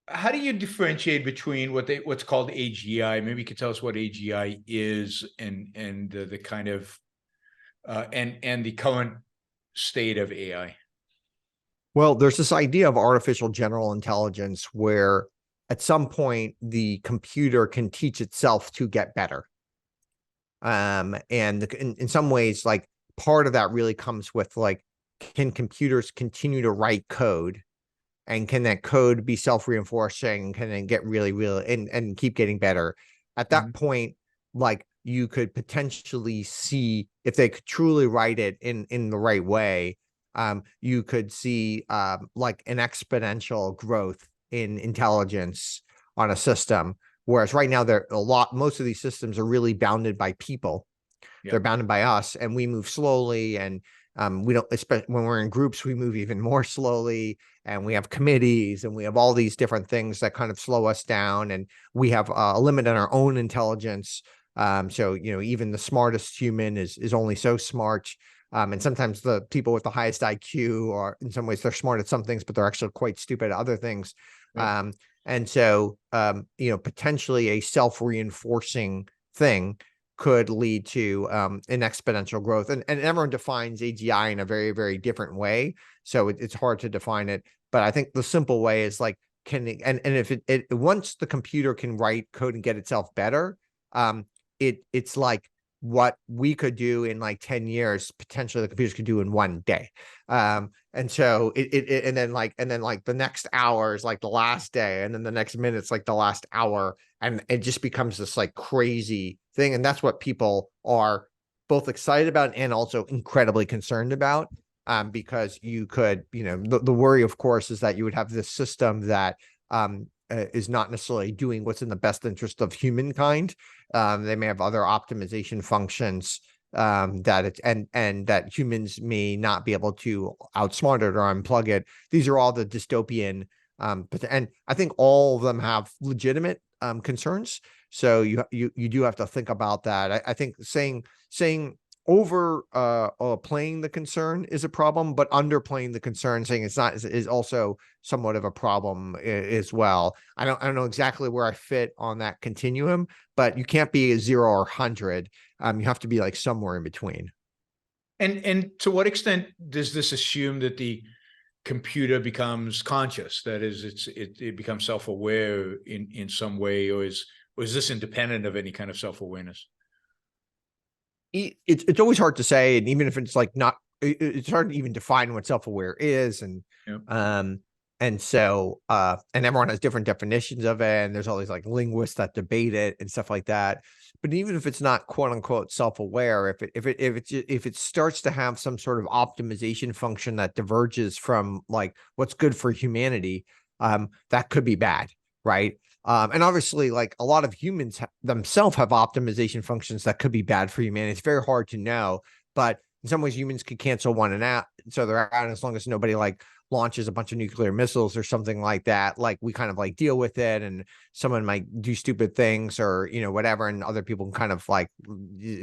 S1: how do you differentiate between what's called AGI? Maybe you could tell us what AGI is and the kind of and the current state of AI.
S2: Well, there's this idea of artificial general intelligence where at some point the computer can teach itself to get better. And in some ways, like part of that really comes with like, can computers continue to write code? And can that code be self-reinforcing? Can it get really, and keep getting better? At that point, like you could potentially see if they could truly write it in the right way, you could see like an exponential growth in intelligence on a system. Whereas right now, most of these systems are really bounded by people.
S1: Yep.
S2: They're bounded by us, and we move slowly, and we don't, especially when we're in groups, we move even more slowly, and we have committees, and we have all these different things that kind of slow us down, and we have a limit on our own intelligence. So, even the smartest human is only so smart. And sometimes the people with the highest IQ are, in some ways, they're smart at some things, but they're actually quite stupid at other things. Right. And so, potentially a self-reinforcing thing could lead to an exponential growth. And everyone defines AGI in a very, very different way. So it's hard to define it. But I think the simple way is like, if it once the computer can write code and get itself better, it's like what we could do in like 10 years, potentially the computers could do in one day. And so and then like the next hour is like the last day, and then the next minute's like the last hour, and it just becomes this like crazy thing. And that's what people are both excited about and also incredibly concerned about, because you could, the worry, of course, is that you would have this system that is not necessarily doing what's in the best interest of humankind. They may have other optimization functions and that humans may not be able to outsmart it or unplug it. These are all the dystopian, and I think all of them have legitimate concerns. So you do have to think about that. I think saying over playing the concern is a problem, but underplaying the concern, saying it's not, is also somewhat of a problem as well. I don't know exactly where I fit on that continuum, but you can't be a 0 or 100. You have to be like somewhere in between.
S1: And to what extent does this assume that the computer becomes conscious? That is, it becomes self-aware in some way, or is this independent of any kind of self-awareness?
S2: It's always hard to say, and even if it's like not, it's hard to even define what self-aware is, and and so and everyone has different definitions of it, and there's all these like linguists that debate it and stuff like that. But even if it's not quote unquote self-aware, if it starts to have some sort of optimization function that diverges from like what's good for humanity, that could be bad, right? And obviously, like a lot of humans themselves have optimization functions that could be bad for humanity. It's very hard to know, but in some ways, humans could cancel one and out, so they're out as long as nobody like launches a bunch of nuclear missiles or something like that. Like we kind of like deal with it, and someone might do stupid things or whatever, and other people can kind of like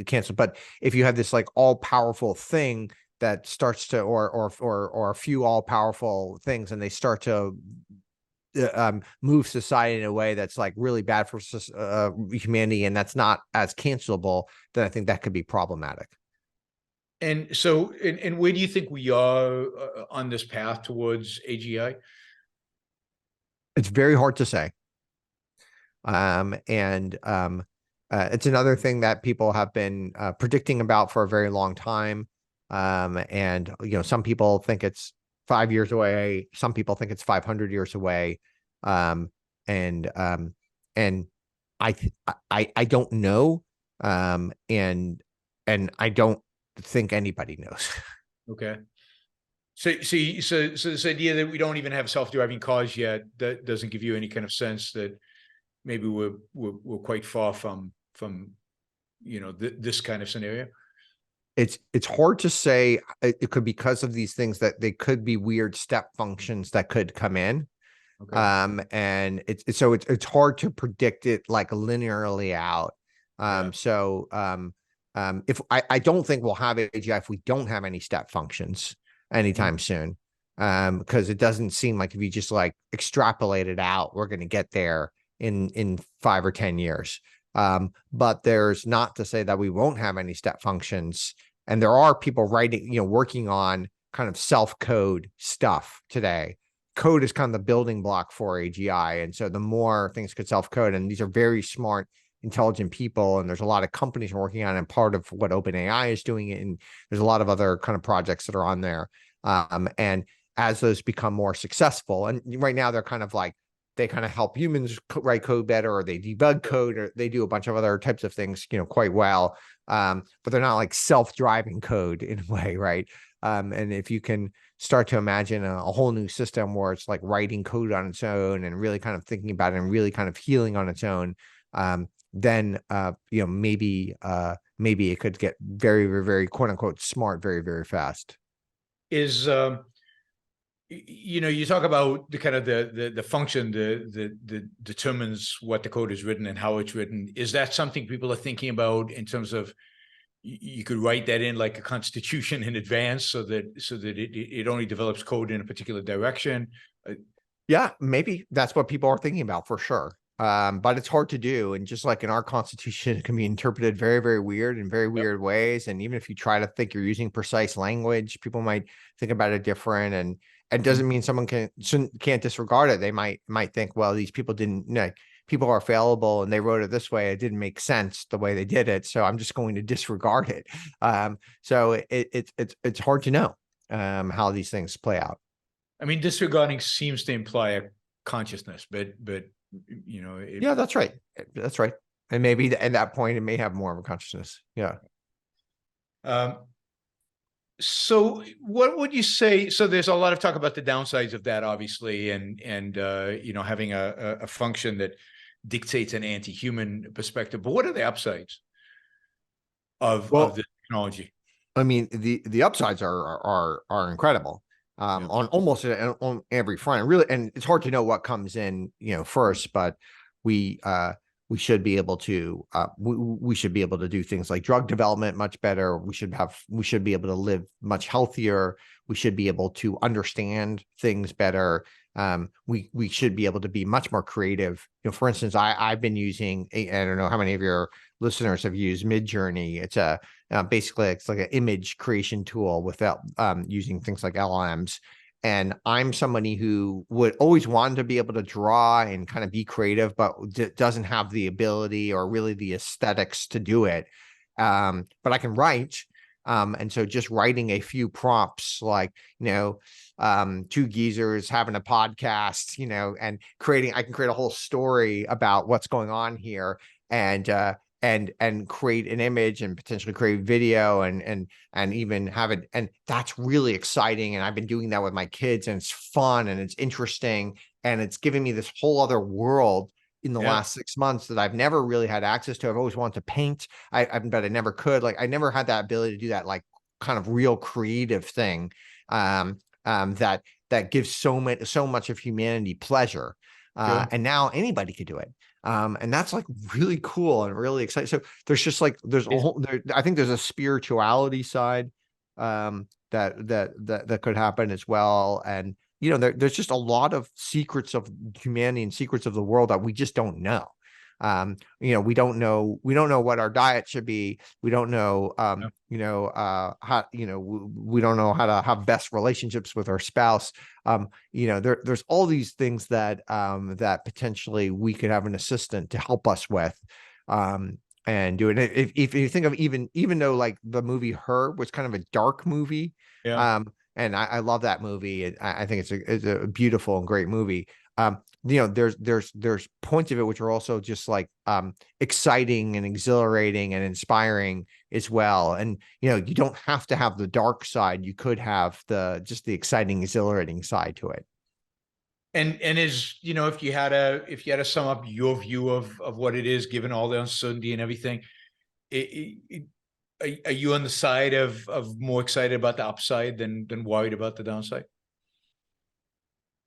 S2: cancel. But if you have this like all powerful thing that starts to, or a few all powerful things, and they start to move society in a way that's like really bad for humanity, and that's not as cancelable, then I think that could be problematic.
S1: And so, and where do you think we are on this path towards AGI?
S2: It's very hard to say. It's another thing that people have been predicting about for a very long time. And some people think it's 5 years away. Some people think it's 500 years away. And I don't know. And I don't think anybody knows.
S1: Okay. So this idea that we don't even have self-driving cars yet, that doesn't give you any kind of sense that maybe we're quite far from this kind of scenario.
S2: It's hard to say. It could be because of these things that they could be weird step functions that could come in. Okay. And it's hard to predict it like linearly out.
S1: Yeah.
S2: If I don't think we'll have AGI if we don't have any step functions anytime soon, because it doesn't seem like if you just like extrapolate it out, we're going to get there in 5 or 10 years. But there's not to say that we won't have any step functions. And there are people writing, working on kind of self-code stuff today. Code is kind of the building block for AGI. And so the more things could self-code, and these are very smart, intelligent people, and there's a lot of companies working on it, and part of what OpenAI is doing it, and there's a lot of other kind of projects that are on there. And as those become more successful, and right now they're kind of like, they kind of help humans write code better, or they debug code, or they do a bunch of other types of things, quite well. But they're not like self-driving code in a way, right? And if you can start to imagine a whole new system where it's like writing code on its own and really kind of thinking about it and really kind of healing on its own, then maybe it could get very, very, very quote unquote smart very, very fast.
S1: Is you talk about the kind of the function that determines what the code is written and how it's written. Is that something people are thinking about in terms of you could write that in like a constitution in advance so that it only develops code in a particular direction?
S2: Yeah, maybe that's what people are thinking about for sure. But it's hard to do. And just like in our constitution, it can be interpreted very, very weird in very weird ways. And even if you try to think you're using precise language, people might think about it different. And it doesn't mean someone can't disregard it. They might think, well, these people didn't, people are fallible and they wrote it this way. It didn't make sense the way they did it. So I'm just going to disregard it. So it's hard to know how these things play out.
S1: I mean, disregarding seems to imply a consciousness, but
S2: yeah, that's right. That's right. And maybe at that point, it may have more of a consciousness. Yeah.
S1: So what would you say? So there's a lot of talk about the downsides of that, obviously, and having a function that dictates an anti-human perspective. But what are the upsides of the technology?
S2: I mean, the upsides are incredible. On almost on every front, really, and it's hard to know what comes in, first, but we should be able to we should be able to do things like drug development much better. We should be able to live much healthier. We should be able to understand things better. We should be able to be much more creative. For instance, I've been using, I don't know how many of your listeners have used Midjourney. It's basically it's like an image creation tool without using things like LLMs. And I'm somebody who would always want to be able to draw and kind of be creative, but doesn't have the ability or really the aesthetics to do it. But I can write. And so just writing a few prompts like, two geezers having a podcast, and I can create a whole story about what's going on here and create an image and potentially create video and even have it. And that's really exciting. And I've been doing that with my kids, and it's fun and it's interesting. And it's giving me this whole other world in the last 6 months that I've never really had access to. I've always wanted to paint. But I never could. Like, I never had that ability to do that, like kind of real creative thing that gives so much of humanity pleasure. And now anybody could do it. And that's like really cool and really exciting. So there's just like, I think there's a spirituality side that could happen as well. And, there's just a lot of secrets of humanity and secrets of the world that we just don't know. We don't know what our diet should be. We don't know, how, we don't know how to have best relationships with our spouse. There's all these things that potentially we could have an assistant to help us with, and do it. If you think of even though like the movie Her was kind of a dark movie, and I love that movie. I think it's a beautiful and great movie. There's points of it which are also just like exciting and exhilarating and inspiring as well. And you don't have to have the dark side. You could have the exciting, exhilarating side to it.
S1: And is if you had to sum up your view of what it is, given all the uncertainty and everything, are you on the side of more excited about the upside than worried about the downside?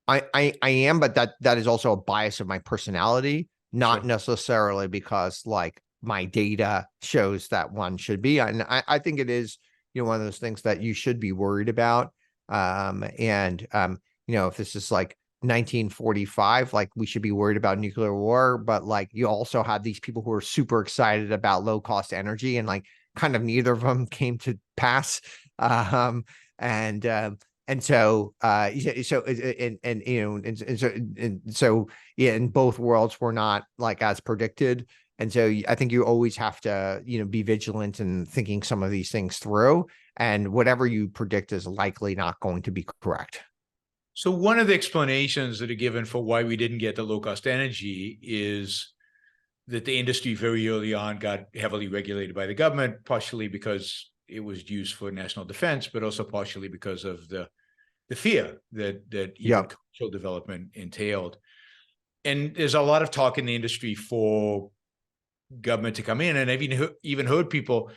S2: I am, but that is also a bias of my personality, not necessarily because like my data shows that one should be. And I think it is, one of those things that you should be worried about. If this is like 1945, like we should be worried about nuclear war, but like you also have these people who are super excited about low cost energy, and like kind of neither of them came to pass. Um, and so yeah, in both worlds were not like as predicted. And so I think you always have to, be vigilant and thinking some of these things through, and whatever you predict is likely not going to be correct.
S1: So one of the explanations that are given for why we didn't get the low cost energy is that the industry very early on got heavily regulated by the government, partially because it was used for national defense, but also partially because of the fear that even commercial development entailed. And there's a lot of talk in the industry for government to come in, and I've even heard people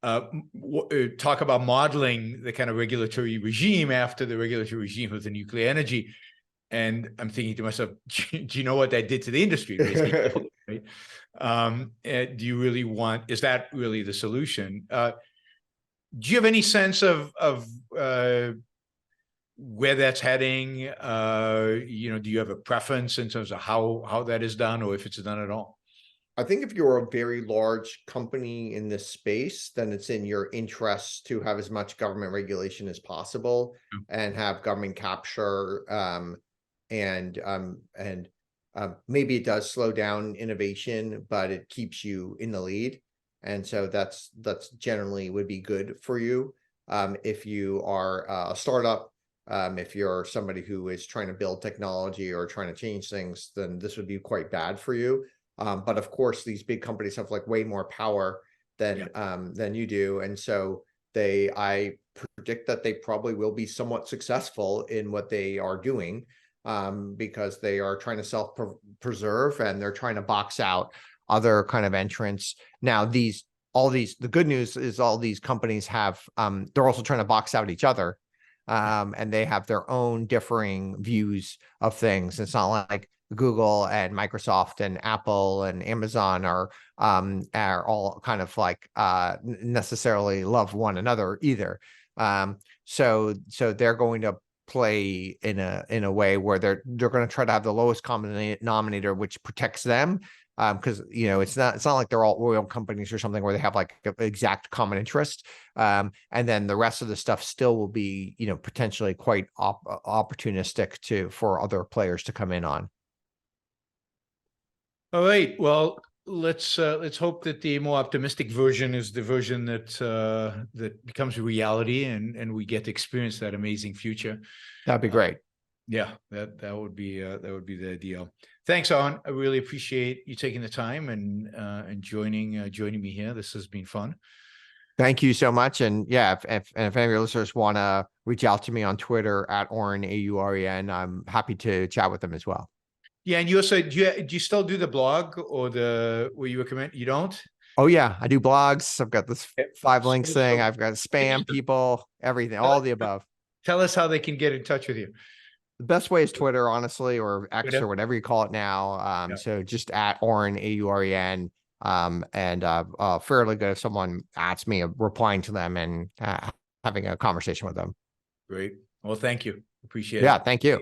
S1: talk about modeling the kind of regulatory regime after the regulatory regime of the nuclear energy. And I'm thinking to myself, do you know what that did to the industry? Basically, right? Do you really is that really the solution? Do you have any sense of where that's heading? Do you have a preference in terms of how that is done, or if it's done at all?
S2: I think if you're a very large company in this space, then it's in your interest to have as much government regulation as possible and have government capture. Maybe it does slow down innovation, but it keeps you in the lead. And so that's generally would be good for you. If you are a startup, if you're somebody who is trying to build technology or trying to change things, then this would be quite bad for you. But of course, these big companies have like way more power than you do. And so I predict that they probably will be somewhat successful in what they are doing, because they are trying to self-preserve and they're trying to box out other kind of entrants. Now, the good news is all these companies have, they're also trying to box out each other. And they have their own differing views of things. It's not like Google and Microsoft and Apple and Amazon are all kind of like necessarily love one another either. So they're going to play in a way where they're going to try to have the lowest common denominator, which protects them. Because it's not like they're all oil companies or something where they have like an exact common interest, and then the rest of the stuff still will be potentially quite opportunistic for other players to come in on.
S1: All right. Well, let's hope that the more optimistic version is the version that becomes a reality, and we get to experience that amazing future.
S2: That'd be great.
S1: Yeah, that would be the ideal. Thanks, Auren. I really appreciate you taking the time and joining me here. This has been fun.
S2: Thank you so much. And yeah, if any of your listeners want to reach out to me on Twitter at Auren, Auren, I'm happy to chat with them as well.
S1: Yeah, and you also do you still do the blog or where you recommend? You don't?
S2: Oh yeah, I do blogs. I've got this 5 links thing. I've got spam people, everything, all the above.
S1: Tell us how they can get in touch with you.
S2: The best way is Twitter, honestly, or X or whatever you call it now. So just at Auren, Auren, fairly good if someone asks me, replying to them and having a conversation with them.
S1: Great. Well, thank you. Appreciate it.
S2: Yeah, thank you.